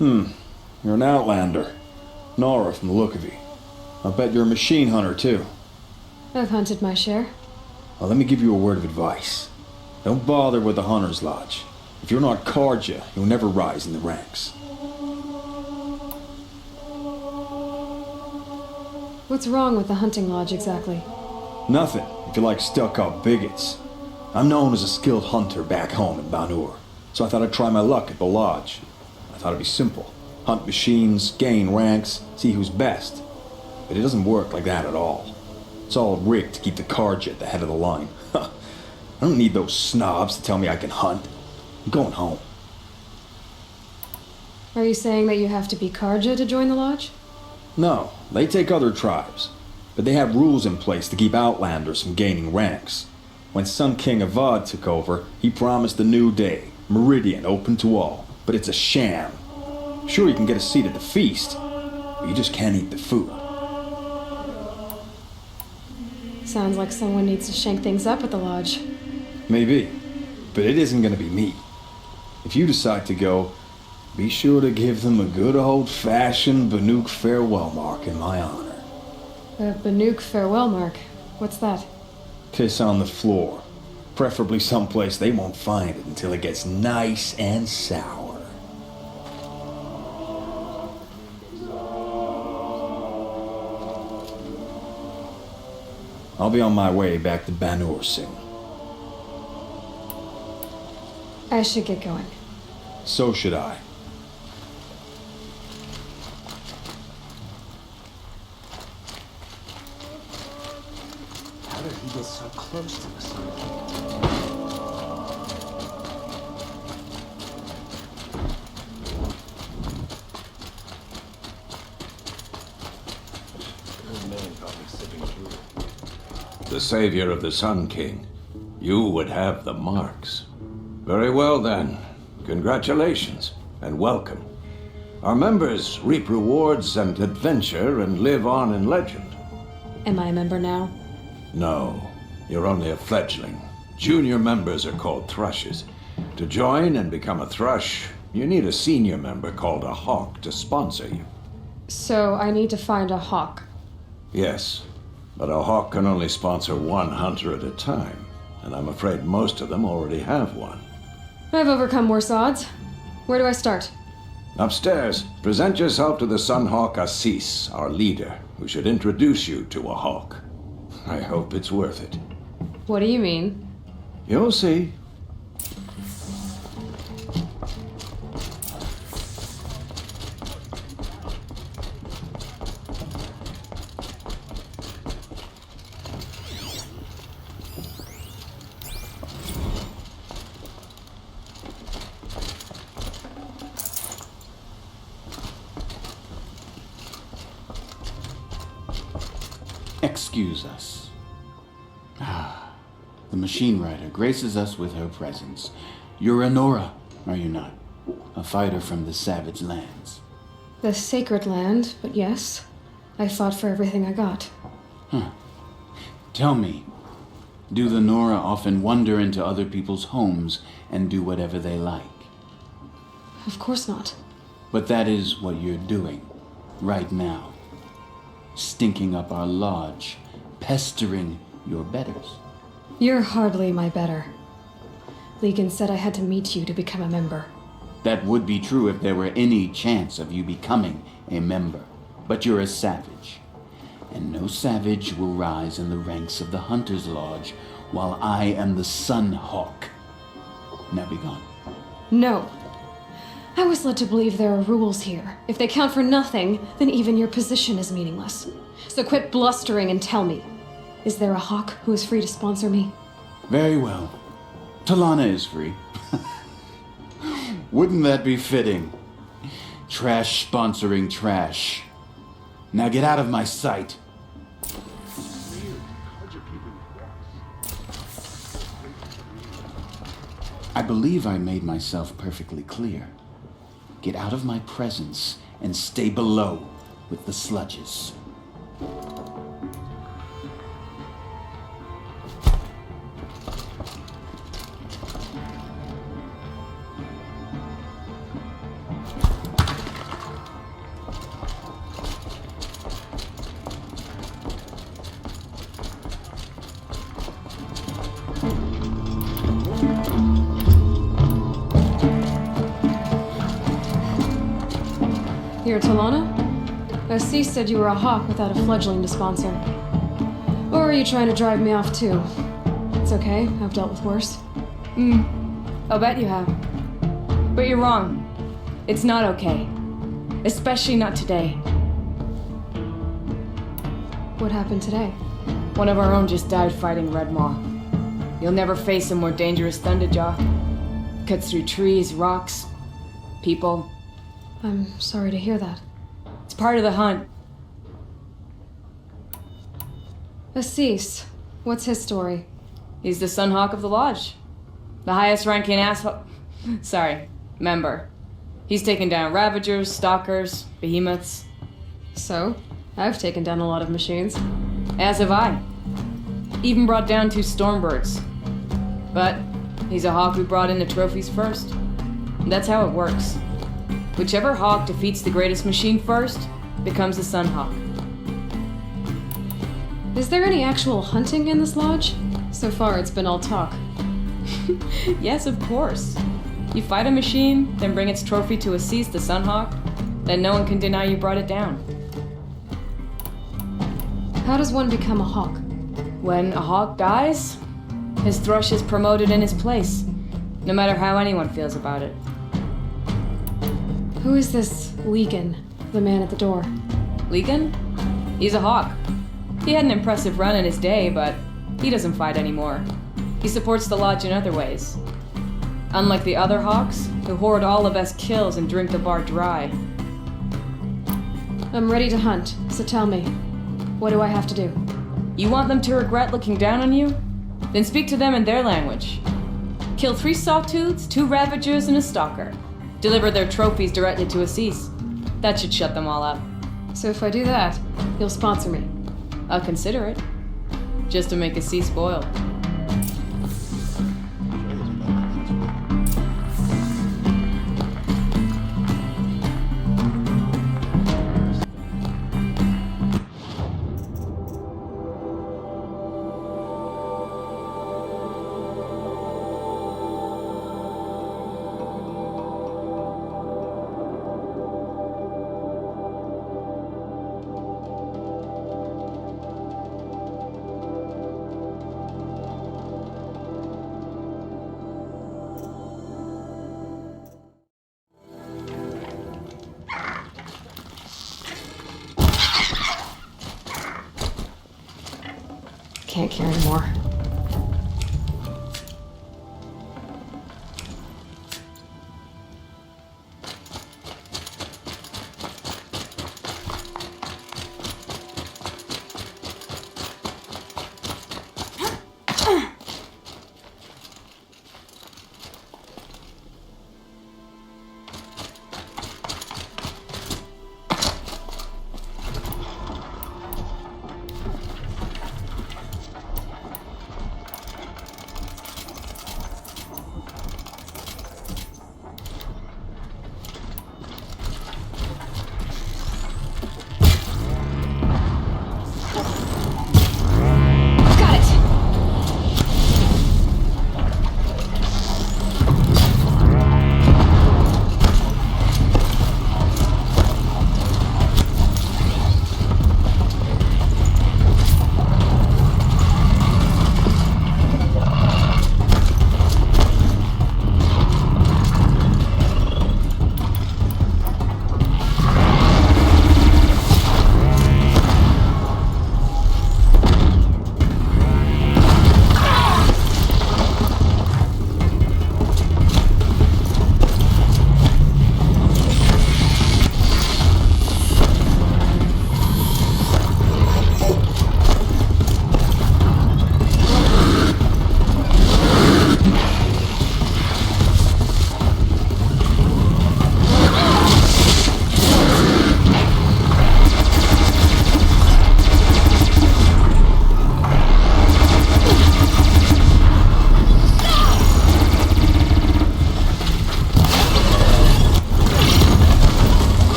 You're an outlander. Nora from the look of you. I bet you're a machine hunter, too. I've hunted my share. Well, let me give you a word of advice. Don't bother with the Hunter's Lodge. If you're not Karja, you'll never rise in the ranks. What's wrong with the hunting lodge exactly? Nothing, if you like stuck-up bigots. I'm known as a skilled hunter back home in Banur, so I thought I'd try my luck at the lodge. I thought it'd be simple. Hunt machines, gain ranks, see who's best. But it doesn't work like that at all. It's all rigged to keep the Karja at the head of the line. I don't need those snobs to tell me I can hunt. I'm going home. Are you saying that you have to be Karja to join the lodge? No, they take other tribes. But they have rules in place to keep outlanders from gaining ranks. When Sun King Avad took over, he promised a new day, Meridian open to all. But it's a sham. Sure, you can get a seat at the feast, but you just can't eat the food. Sounds like someone needs to shake things up at the lodge. Maybe, but it isn't gonna be me. If you decide to go, be sure to give them a good old-fashioned Banuk farewell mark in my honor. A Banuk farewell mark. What's that? Piss on the floor. Preferably someplace they won't find it until it gets nice and sour. I'll be on my way back to Banur soon. I should get going. So should I. How did he get so close to us? The savior of the Sun King. You would have the marks. Very well then. Congratulations, and welcome. Our members reap rewards and adventure and live on in legend. Am I a member now? No, you're only a fledgling. Junior members are called thrushes. To join and become a thrush, you need a senior member called a hawk to sponsor you. So I need to find a hawk. Yes, but a hawk can only sponsor one hunter at a time, and I'm afraid most of them already have one. I've overcome worse odds. Where do I start? Upstairs, present yourself to the Sunhawk Assis, our leader, who should introduce you to a hawk. I hope it's worth it. What do you mean? You'll see. Excuse us. The machine rider graces us with her presence. You're a Nora, are you not? A fighter from the savage lands. The sacred land, but yes. I fought for everything I got. Tell me, do the Nora often wander into other people's homes and do whatever they like? Of course not. But that is what you're doing, right now. Stinking up our lodge, pestering your betters. You're hardly my better. Legan said I had to meet you to become a member. That would be true if there were any chance of you becoming a member. But you're a savage. And no savage will rise in the ranks of the Hunter's Lodge while I am the Sun Hawk. Now be gone. No. I was led to believe there are rules here. If they count for nothing, then even your position is meaningless. So quit blustering and tell me. Is there a hawk who is free to sponsor me? Very well. Talana is free. Wouldn't that be fitting? Trash sponsoring trash. Now get out of my sight. I believe I made myself perfectly clear. Get out of my presence and stay below with the sludges. Here, Talana? Assis said you were a hawk without a fledgling to sponsor. Or are you trying to drive me off too? It's okay, I've dealt with worse. I'll bet you have. But you're wrong. It's not okay. Especially not today. What happened today? One of our own just died fighting Red Maw. You'll never face a more dangerous Thunderjaw. Cuts through trees, rocks, people. I'm sorry to hear that. It's part of the hunt. Assis, what's his story? He's the Sunhawk of the Lodge. The highest ranking asshole... Sorry, member. He's taken down Ravagers, Stalkers, Behemoths. So, I've taken down a lot of machines. As have I. Even brought down 2 Stormbirds. But he's a hawk who brought in the trophies first. And that's how it works. Whichever hawk defeats the greatest machine first becomes the Sunhawk. Is there any actual hunting in this lodge? So far, it's been all talk. Yes, of course. You fight a machine, then bring its trophy to Assis the Sunhawk, then no one can deny you brought it down. How does one become a hawk? When a hawk dies, his thrush is promoted in his place, no matter how anyone feels about it. Who is this Legan, the man at the door? Legan? He's a hawk. He had an impressive run in his day, but he doesn't fight anymore. He supports the lodge in other ways. Unlike the other hawks, who hoard all of us kills and drink the bar dry. I'm ready to hunt, so tell me, what do I have to do? You want them to regret looking down on you? Then speak to them in their language. Kill 3 Sawtooths, 2 Ravagers, and a Stalker. Deliver their trophies directly to Assis. That should shut them all up. So if I do that, you'll sponsor me? I'll consider it. Just to make Assis spoiled. Can't carry more.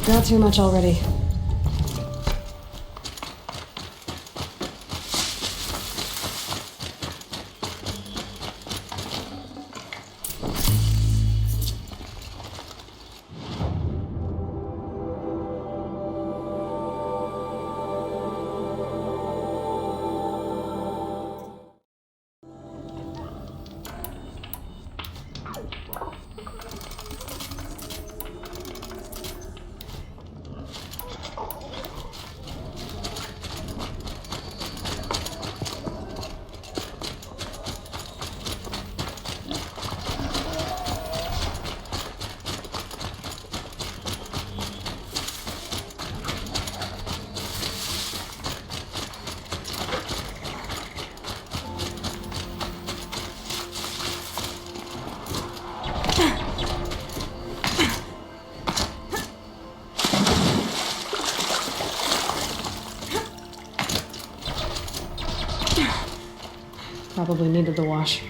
Not too much already. Probably needed the wash.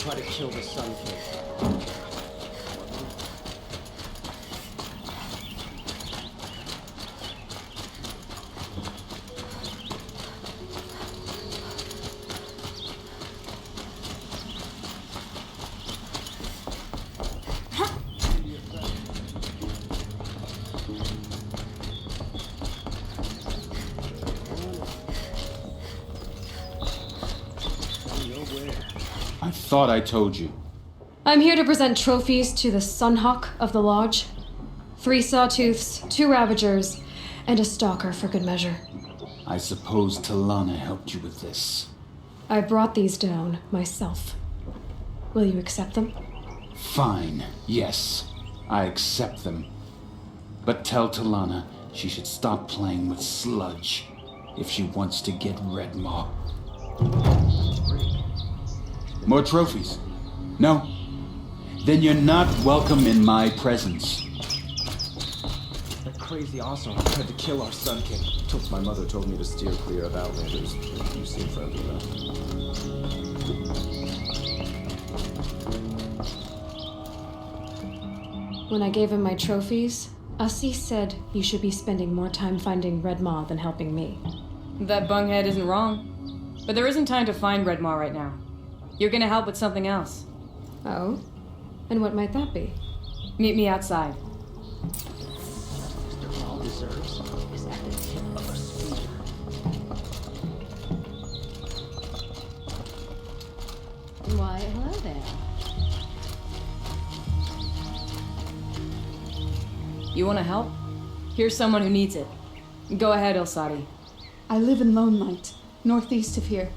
try to kill the Sun King. I thought I told you. I'm here to present trophies to the Sunhawk of the Lodge. 3 sawtooths, 2 ravagers, and a stalker for good measure. I suppose Talana helped you with this. I brought these down myself. Will you accept them? Fine, yes. I accept them. But tell Talana she should stop playing with sludge if she wants to get Redmaw. More trophies? No? Then you're not welcome in my presence. That crazy asshole tried to kill our Sun King. My mother told me to steer clear of outlanders. You seem friendly enough. When I gave him my trophies, Ussie said you should be spending more time finding Redmaw than helping me. That bunghead isn't wrong. But there isn't time to find Redmaw right now. You're gonna help with something else. Oh? And what might that be? Meet me outside. Mr. All deserves is at the tip of a spear. Why, hello there. You wanna help? Here's someone who needs it. Go ahead, Ilsati. I live in Lone Light, northeast of here.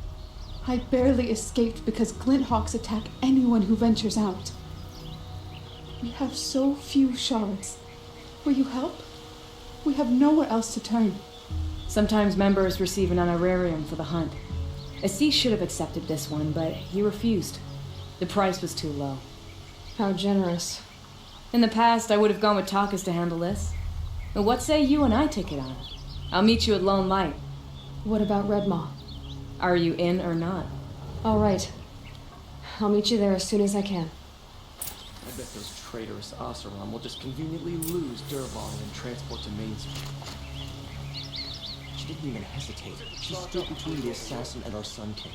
I barely escaped because Glinthawks attack anyone who ventures out. We have so few shards. Will you help? We have nowhere else to turn. Sometimes members receive an honorarium for the hunt. Assis should have accepted this one, but he refused. The price was too low. How generous. In the past, I would have gone with Takas to handle this. But what say you and I take it on? I'll meet you at Lone Light. What about Redmaw? Are you in or not? All right. I'll meet you there as soon as I can. I bet those traitorous Oseram will just conveniently lose Durval and transport to Main Street. She didn't even hesitate. She stood between the assassin and our Sun King.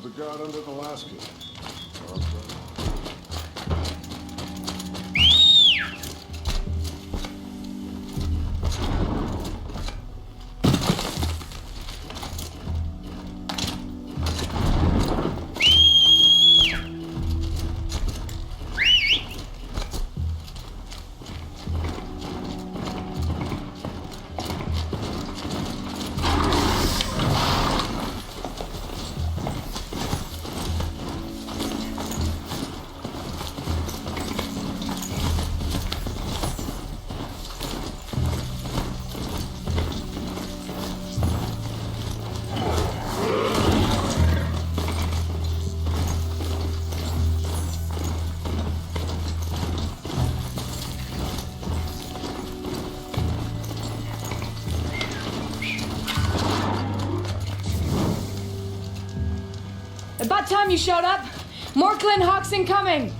The god under the last king. About time you showed up! More Glinthawks incoming!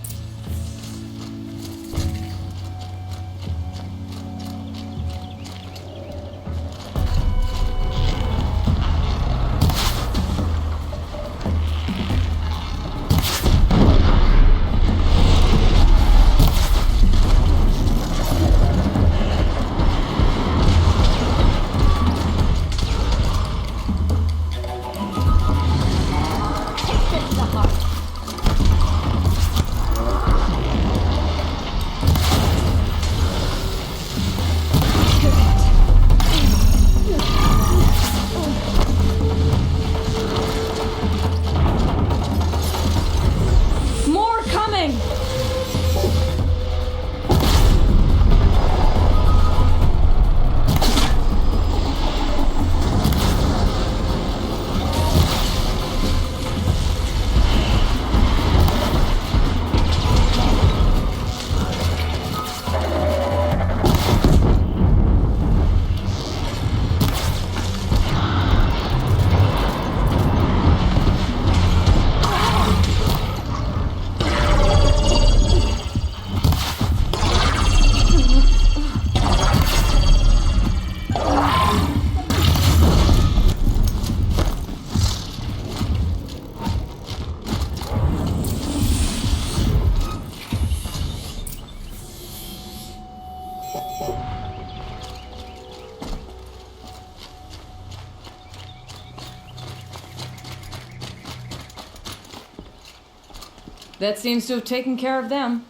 That seems to have taken care of them.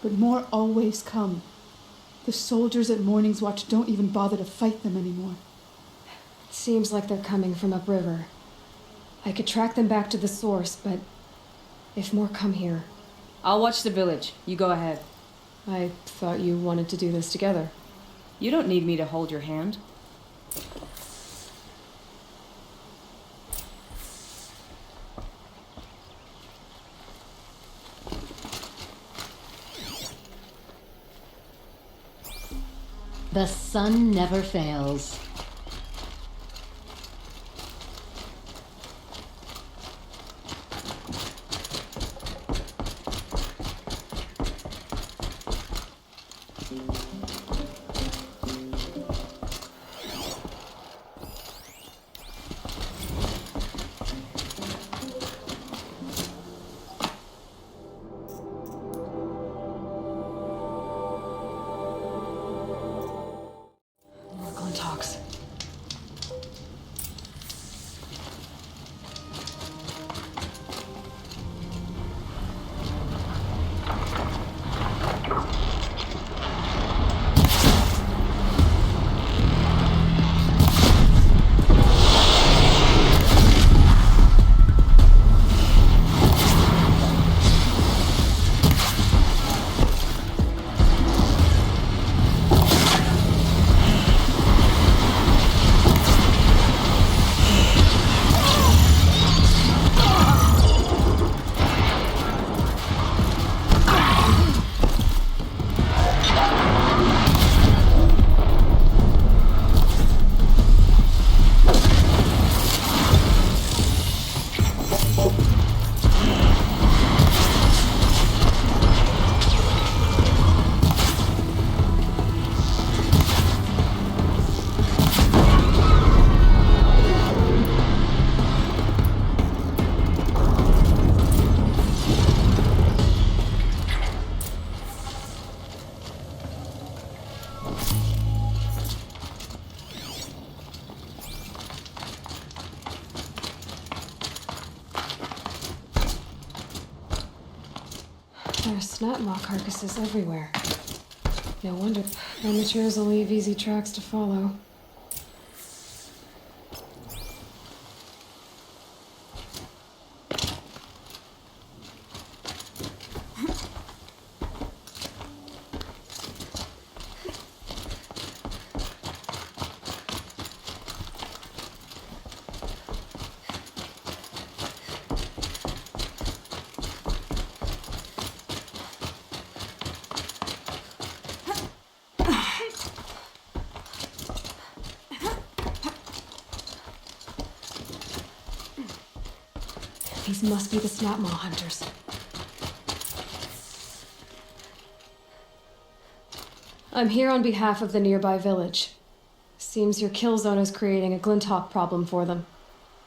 But more always come. The soldiers at Morning's Watch don't even bother to fight them anymore. It seems like they're coming from upriver. I could track them back to the source, but if more come here... I'll watch the village. You go ahead. I thought you wanted to do this together. You don't need me to hold your hand. The sun never fails. Talks. There are snap maw carcasses everywhere. No wonder amateurs will leave easy tracks to follow. These must be the snap maw hunters. I'm here on behalf of the nearby village. Seems your kill zone is creating a glinthawk problem for them.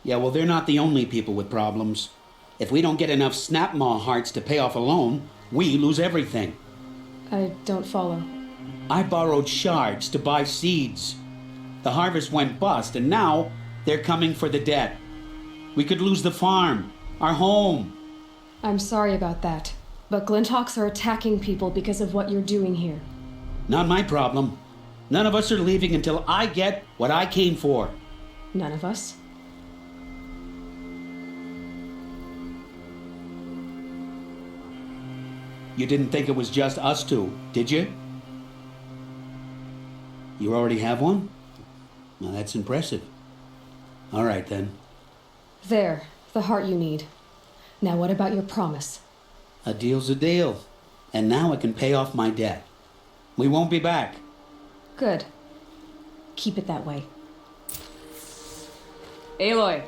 Yeah, well, they're not the only people with problems. If we don't get enough snap maw hearts to pay off a loan, we lose everything. I don't follow. I borrowed shards to buy seeds. The harvest went bust, and now they're coming for the debt. We could lose the farm, our home. I'm sorry about that, but glinthawks are attacking people because of what you're doing here. Not my problem. None of us are leaving until I get what I came for. None of us? You didn't think it was just us two, did you? You already have one? Well, that's impressive. All right, then. There, the heart you need. Now what about your promise? A deal's a deal. And now I can pay off my debt. We won't be back. Good. Keep it that way. Aloy.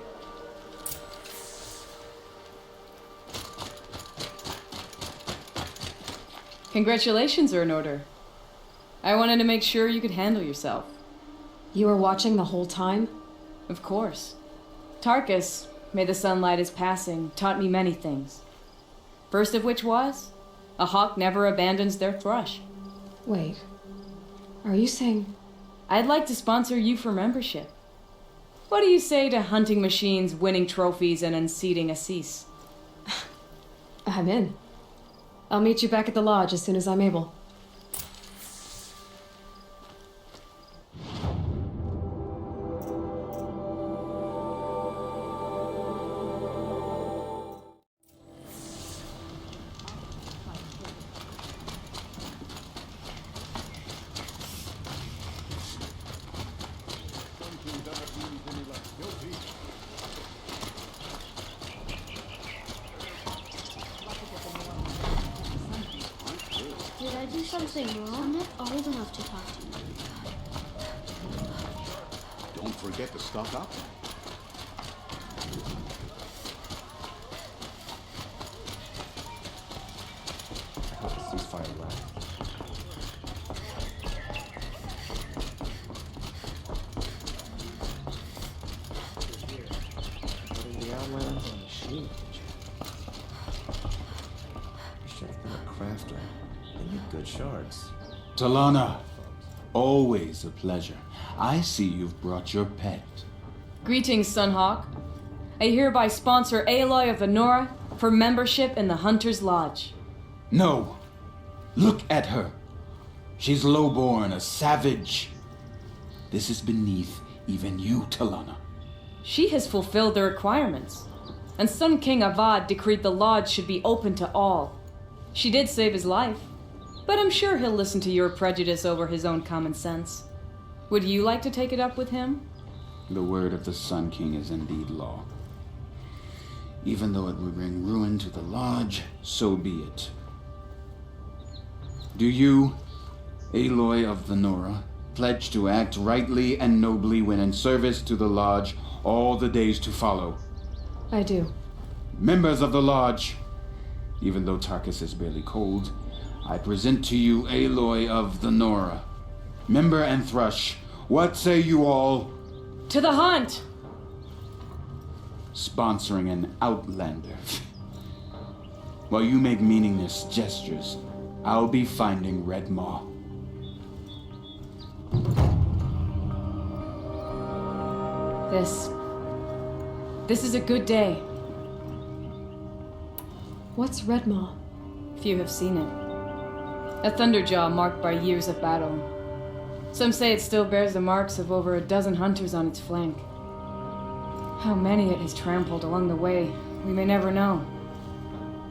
Congratulations are in order. I wanted to make sure you could handle yourself. You were watching the whole time? Of course. Tarkus, may the sunlight is passing, taught me many things. First of which was, a hawk never abandons their thrush. Wait. Are you saying... I'd like to sponsor you for membership. What do you say to hunting machines, winning trophies, and unseating Assis? I'm in. I'll meet you back at the lodge as soon as I'm able. Did I do something wrong? I'm not old enough to talk to you. Don't forget to stock up. I hope the ceasefire lasts. Putting the outlands on the shield. You should have been a crafter. They make good shards. Talana, always a pleasure. I see you've brought your pet. Greetings, Sunhawk. I hereby sponsor Aloy of the Nora for membership in the Hunter's Lodge. No. Look at her. She's lowborn, a savage. This is beneath even you, Talana. She has fulfilled the requirements, and Sun King Avad decreed the lodge should be open to all. She did save his life, but I'm sure he'll listen to your prejudice over his own common sense. Would you like to take it up with him? The word of the Sun King is indeed law. Even though it would bring ruin to the lodge, so be it. Do you, Aloy of the Nora, pledge to act rightly and nobly when in service to the lodge all the days to follow? I do. Members of the lodge, even though Tarkus is barely cold, I present to you Aloy of the Nora. Member and Thrush, what say you all? To the hunt! Sponsoring an outlander. While you make meaningless gestures, I'll be finding Red Maw. This is a good day. What's Redmaw? Few have seen it. A thunderjaw marked by years of battle. Some say it still bears the marks of over a dozen hunters on its flank. How many it has trampled along the way, we may never know.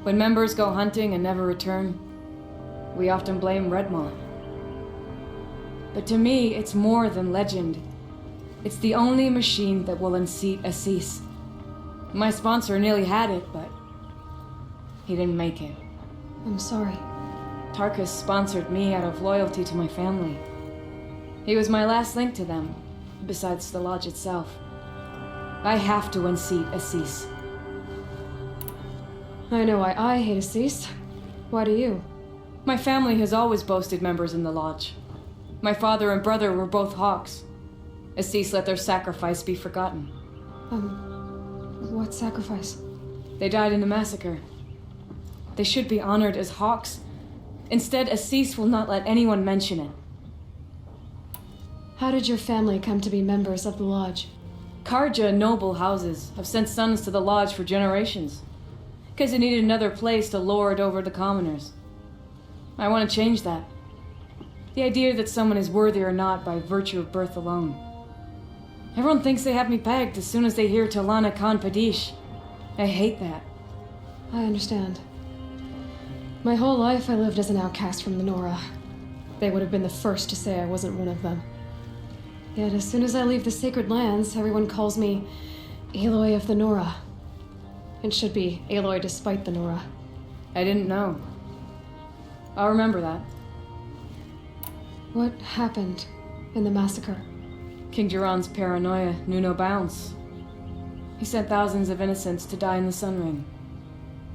When members go hunting and never return, we often blame Redmaw. But to me, it's more than legend. It's the only machine that will unseat Assis. My sponsor nearly had it, but he didn't make it. I'm sorry. Tarkus sponsored me out of loyalty to my family. He was my last link to them, besides the lodge itself. I have to unseat Assis. I know why I hate Assis. Why do you? My family has always boasted members in the lodge. My father and brother were both hawks. Assis let their sacrifice be forgotten. What sacrifice? They died in the massacre. They should be honored as hawks. Instead, Assis will not let anyone mention it. How did your family come to be members of the lodge? Karja noble houses have sent sons to the lodge for generations, because they needed another place to lord over the commoners. I want to change that. The idea that someone is worthy or not by virtue of birth alone. Everyone thinks they have me pegged as soon as they hear Talana Khan Padish. I hate that. I understand. My whole life I lived as an outcast from the Nora. They would have been the first to say I wasn't one of them. Yet as soon as I leave the sacred lands, everyone calls me Aloy of the Nora. It should be Aloy despite the Nora. I didn't know. I'll remember that. What happened in the massacre? King Duran's paranoia knew no bounds. He sent thousands of innocents to die in the Sun Ring.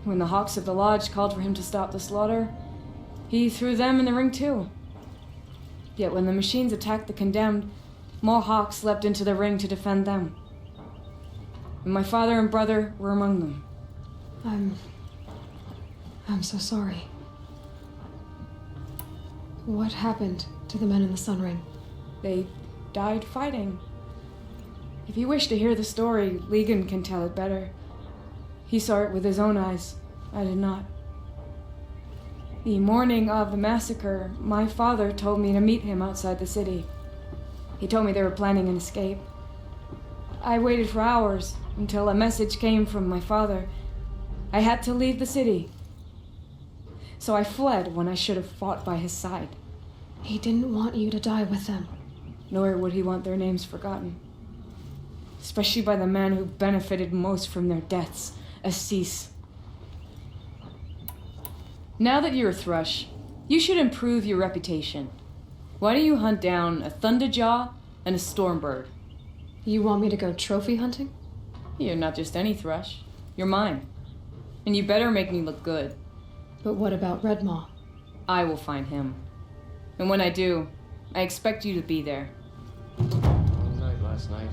When the Hawks of the Lodge called for him to stop the slaughter, he threw them in the ring too. Yet when the machines attacked the condemned, more Hawks leapt into the ring to defend them. And my father and brother were among them. I'm so sorry. What happened to the men in the Sun Ring? They died fighting. If you wish to hear the story, Legan can tell it better. He saw it with his own eyes. I did not. The morning of the massacre, my father told me to meet him outside the city. He told me they were planning an escape. I waited for hours until a message came from my father. I had to leave the city. So I fled when I should have fought by his side. He didn't want you to die with them. Nor would he want their names forgotten. Especially by the man who benefited most from their deaths, Assis. Now that you're a thrush, you should improve your reputation. Why don't you hunt down a thunderjaw and a stormbird? You want me to go trophy hunting? You're not just any thrush. You're mine. And you better make me look good. But what about Redmaw? I will find him. And when I do, I expect you to be there. Long night last night.